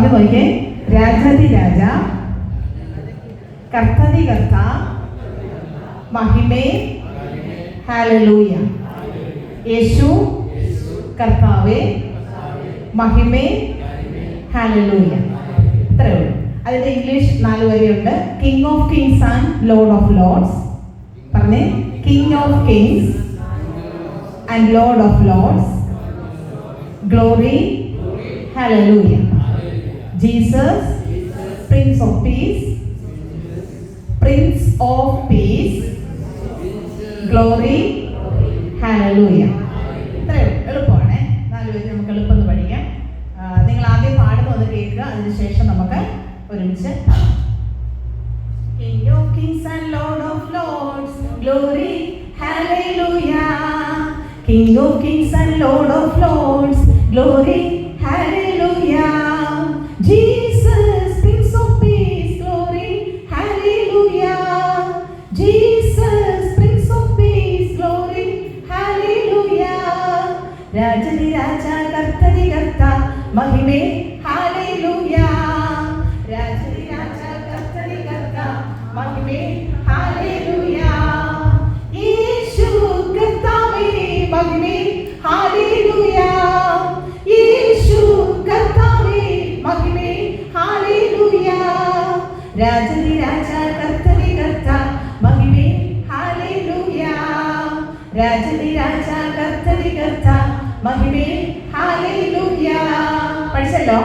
പറഞ്ഞു നോക്കിയേ. രാജാതി രാജ, കർത്താതി കർത്ത, മഹിമേ ഹല്ലേലൂയ. യേശു കർത്താവേ, മഹിമേ ഹല്ലേലൂയ. ഇത്രയേ ഉള്ളൂ. അതിന്റെ ഇംഗ്ലീഷ് 4 വരെയുണ്ട്. King of kings and lord of lords. പറഞ്ഞേ, king of kings and lord of lords, glory hallelujah. Jesus prince of peace, prince of peace, glory hallelujah. ഇത്രയും എളുപ്പമാണ്. 4 പേര് നമുക്ക് എളുപ്പം പഠിക്കാം. നിങ്ങൾ ആദ്യം പാടുന്നത് കേൾക്കുക, അതിനുശേഷം നമുക്ക് ഒരുമിച്ച് King of kings and Lord of lords, glory hallelujah. King of kings and Lord of lords, glory hallelujah. Jesus Prince of peace, glory hallelujah. Jesus Prince of peace, glory hallelujah. Rajadi raja kartadi karta, mahime hallelujah. Rajadi raja kartadi karta, mahime hallelujah. Yeshu kartave, mahime hallelujah. Yeshu kartave, mahime hallelujah. Rajadi raja kartadi karta, mahime hallelujah. Rajadi raja kartadi karta, mahime hallelujah. പഠിച്ചല്ലോ.